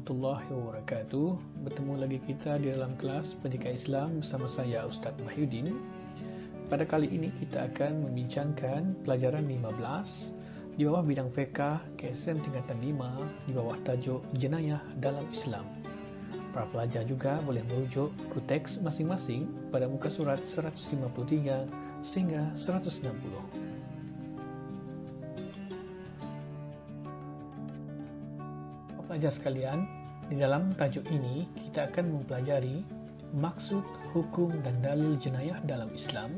warahmatullahi wabarakatuh. Bertemu lagi kita di dalam kelas Pendidikan Islam bersama saya Ustaz Mahyudin. Pada kali ini kita akan membincangkan pelajaran 15 di bawah bidang fiqh KSM tingkatan 5 di bawah tajuk Jenayah dalam Islam. Para pelajar juga boleh merujuk ke teks masing-masing pada muka surat 153 sehingga 160. Pelajar sekalian, di dalam tajuk ini kita akan mempelajari maksud, hukum dan dalil jenayah dalam Islam,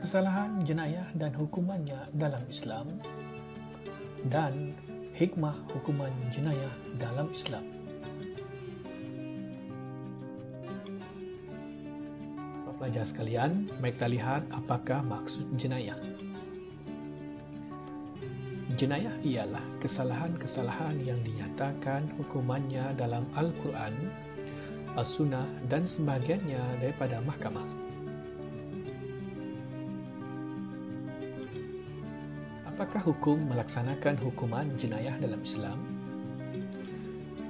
kesalahan jenayah dan hukumannya dalam Islam, dan hikmah hukuman jenayah dalam Islam. Pelajar sekalian, mari kita lihat apakah maksud jenayah. Jenayah ialah kesalahan-kesalahan yang dinyatakan hukumannya dalam Al-Quran, As-Sunnah dan sebahagiannya daripada mahkamah. Apakah hukum melaksanakan hukuman jenayah dalam Islam?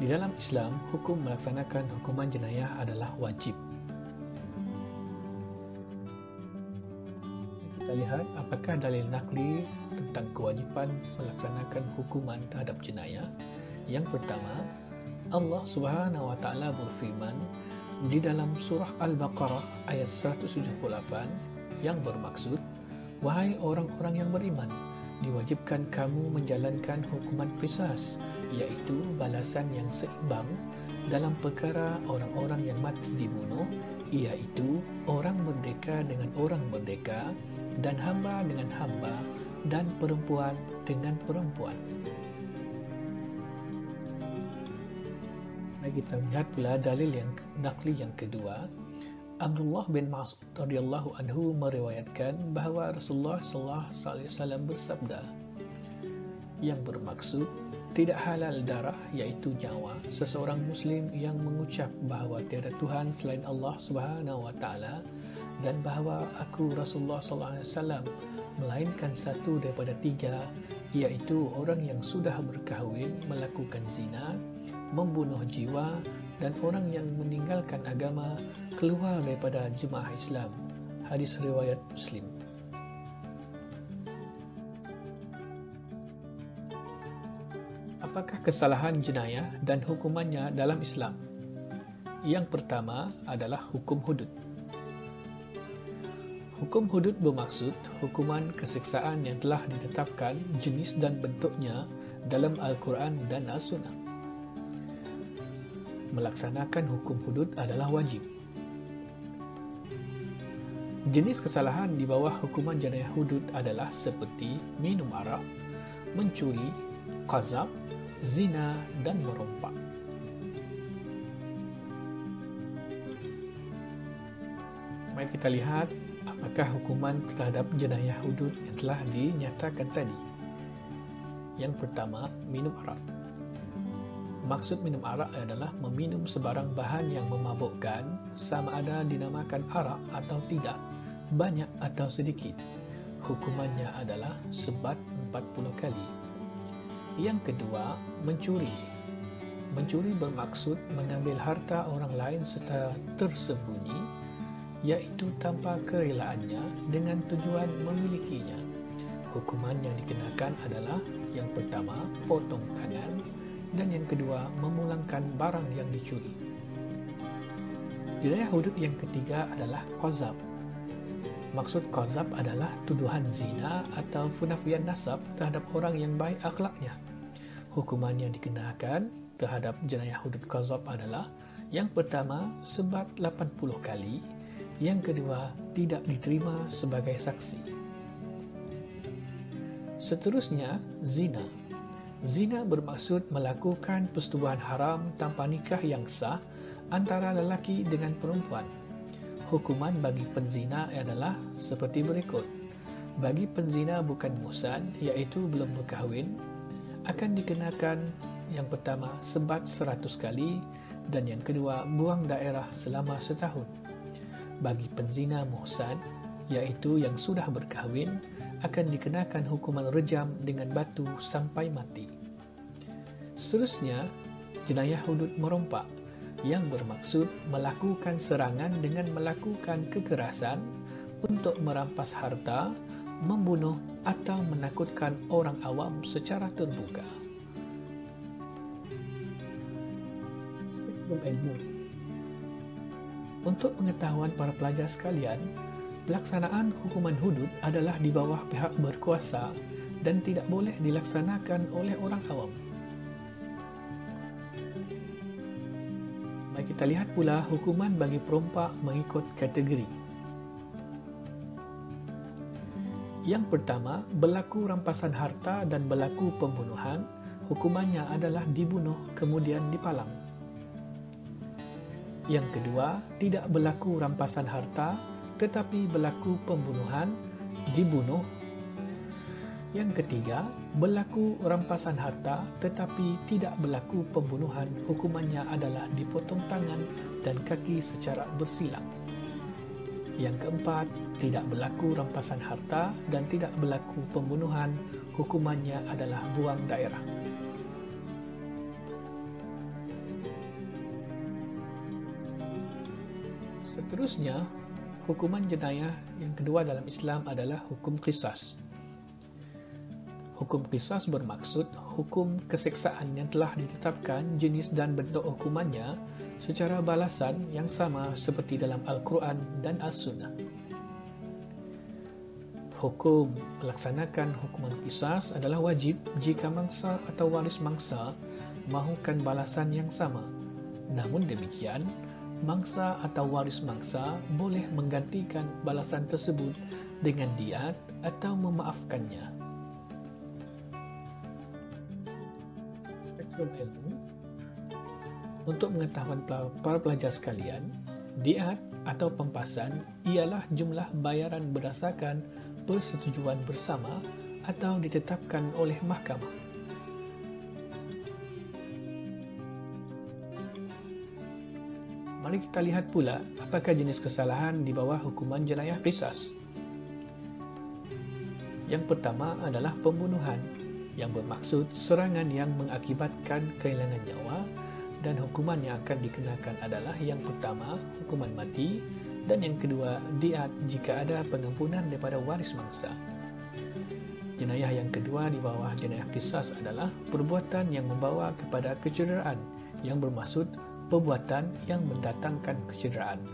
Di dalam Islam, hukum melaksanakan hukuman jenayah adalah wajib. Kita lihat apakah dalil nakli tentang kewajiban melaksanakan hukuman terhadap jenayah. Yang pertama, Allah Subhanahu wa taala berfirman di dalam surah Al-Baqarah ayat 178 yang bermaksud, wahai orang-orang yang beriman, diwajibkan kamu menjalankan hukuman qisas, iaitu balasan yang seimbang dalam perkara orang-orang yang mati dibunuh, iaitu orang merdeka dengan orang merdeka, dan hamba dengan hamba, dan perempuan dengan perempuan. Mari kita lihat pula dalil yang nakli yang kedua. Abdullah bin Mas'ud radhiyallahu anhu meriwayatkan bahawa Rasulullah sallallahu alaihi wasallam bersabda, yang bermaksud tidak halal darah iaitu nyawa seseorang muslim yang mengucap bahawa tiada Tuhan selain Allah Subhanahu wa taala dan bahawa aku Rasulullah sallallahu alaihi wasallam melainkan satu daripada tiga, iaitu orang yang sudah berkahwin melakukan zina, membunuh jiwa, dan orang yang meninggalkan agama keluar daripada jemaah Islam. Hadis riwayat Muslim. Apakah kesalahan jenayah dan hukumannya dalam Islam? Yang pertama adalah hukum hudud. Hukum hudud bermaksud hukuman kesiksaan yang telah ditetapkan jenis dan bentuknya dalam Al-Quran dan As-Sunnah. Melaksanakan hukum hudud adalah wajib. Jenis kesalahan di bawah hukuman jenayah hudud adalah seperti minum arak, mencuri, qazaf, zina dan merompak. Mari kita lihat apakah hukuman terhadap jenayah hudud yang telah dinyatakan tadi. Yang pertama, minum arak. Maksud minum arak adalah meminum sebarang bahan yang memabukkan, sama ada dinamakan arak atau tidak, banyak atau sedikit. Hukumannya adalah sebat 40 kali. Yang kedua, mencuri. Mencuri bermaksud mengambil harta orang lain secara tersembunyi, iaitu tanpa kerelaannya dengan tujuan memilikinya. Hukuman yang dikenakan adalah yang pertama, potong tangan, dan yang kedua, memulangkan barang yang dicuri. Jenayah hudud yang ketiga adalah qazaf. Maksud qazaf adalah tuduhan zina atau penafian nasab terhadap orang yang baik akhlaknya. Hukuman yang dikenakan terhadap jenayah hudud qazaf adalah yang pertama, sebat 80 kali, yang kedua, tidak diterima sebagai saksi. Seterusnya, zina. Zina bermaksud melakukan persetubuhan haram tanpa nikah yang sah antara lelaki dengan perempuan. Hukuman bagi penzina adalah seperti berikut. Bagi penzina bukan muhsan, iaitu belum berkahwin, akan dikenakan yang pertama, sebat 100 kali, dan yang kedua, buang daerah selama setahun. Bagi penzina muhsan, iaitu yang sudah berkahwin, akan dikenakan hukuman rejam dengan batu sampai mati. Seterusnya, jenayah hudud merompak yang bermaksud melakukan serangan dengan melakukan kekerasan untuk merampas harta, membunuh atau menakutkan orang awam secara terbuka. Spektrum ilmu. Untuk pengetahuan para pelajar sekalian, pelaksanaan hukuman hudud adalah di bawah pihak berkuasa dan tidak boleh dilaksanakan oleh orang awam. Mari kita lihat pula hukuman bagi perompak mengikut kategori. Yang pertama, berlaku rampasan harta dan berlaku pembunuhan, hukumannya adalah dibunuh kemudian dipalang. Yang kedua, tidak berlaku rampasan harta tetapi berlaku pembunuhan, dibunuh. Yang ketiga, berlaku rampasan harta tetapi tidak berlaku pembunuhan, hukumannya adalah dipotong tangan dan kaki secara bersilang. Yang keempat, tidak berlaku rampasan harta dan tidak berlaku pembunuhan, hukumannya adalah buang daerah. Seterusnya, hukuman jenayah yang kedua dalam Islam adalah hukum qisas. Hukum qisas bermaksud hukum keseksaan yang telah ditetapkan jenis dan bentuk hukumannya secara balasan yang sama seperti dalam Al-Quran dan As-Sunnah. Hukum melaksanakan hukuman qisas adalah wajib jika mangsa atau waris mangsa mahukan balasan yang sama. Namun demikian, mangsa atau waris mangsa boleh menggantikan balasan tersebut dengan diat atau memaafkannya. Spektrum ilmu. Untuk pengetahuan para pelajar sekalian, diat atau pempasan ialah jumlah bayaran berdasarkan persetujuan bersama atau ditetapkan oleh mahkamah. Mari kita lihat pula apakah jenis kesalahan di bawah hukuman jenayah qisas. Yang pertama adalah pembunuhan, yang bermaksud serangan yang mengakibatkan kehilangan nyawa, dan hukuman yang akan dikenakan adalah yang pertama, hukuman mati, dan yang kedua, diat jika ada pengampunan daripada waris mangsa. Jenayah yang kedua di bawah jenayah qisas adalah perbuatan yang membawa kepada kecederaan, yang bermaksud perbuatan yang mendatangkan kecederaan.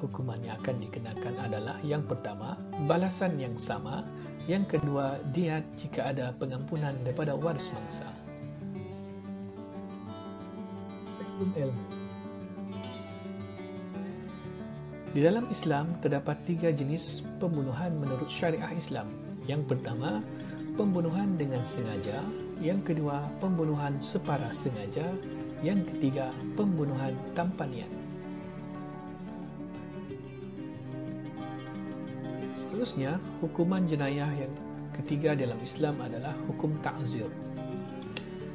Hukuman yang akan dikenakan adalah yang pertama, balasan yang sama, yang kedua, diat jika ada pengampunan daripada waris mangsa. Spektrum ilmu. Di dalam Islam terdapat 3 jenis pembunuhan menurut syariah Islam. Yang pertama, pembunuhan dengan sengaja. Yang kedua, pembunuhan separah sengaja. Yang ketiga, pembunuhan tanpa niat. Seterusnya, hukuman jenayah yang ketiga dalam Islam adalah hukum ta'zir.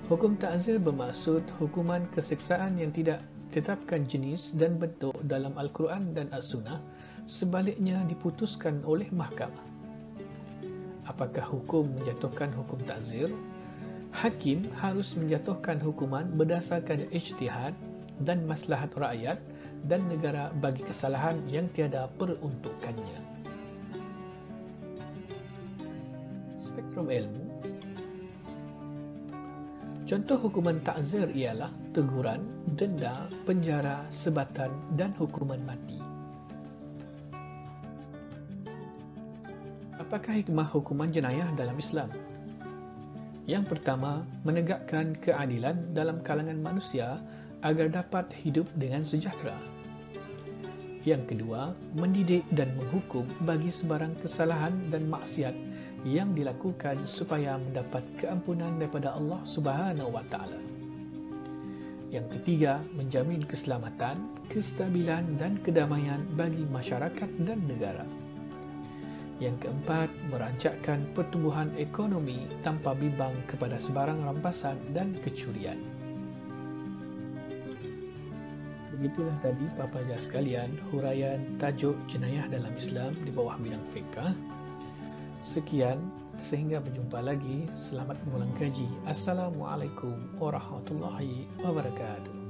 Hukum ta'zir bermaksud hukuman keseksaan yang tidak ditetapkan jenis dan bentuk dalam Al-Quran dan As-Sunnah, sebaliknya diputuskan oleh mahkamah. Apakah hukum menjatuhkan hukum ta'zir? Hakim harus menjatuhkan hukuman berdasarkan ijtihad dan maslahat rakyat dan negara bagi kesalahan yang tiada peruntukannya. Spektrum ilmu. Contoh hukuman ta'zir ialah teguran, denda, penjara, sebatan dan hukuman mati. Apakah hikmah hukuman jenayah dalam Islam? Yang pertama, menegakkan keadilan dalam kalangan manusia agar dapat hidup dengan sejahtera. Yang kedua, mendidik dan menghukum bagi sebarang kesalahan dan maksiat yang dilakukan supaya mendapat keampunan daripada Allah Subhanahu wa Ta'ala. Yang ketiga, menjamin keselamatan, kestabilan dan kedamaian bagi masyarakat dan negara. Yang keempat, merancangkan pertumbuhan ekonomi tanpa bimbang kepada sebarang rampasan dan kecurian. Begitulah tadi para pelajar sekalian huraian tajuk jenayah dalam Islam di bawah bidang fiqh. Sekian, sehingga berjumpa lagi. Selamat mengulang kaji. Assalamualaikum warahmatullahi wabarakatuh.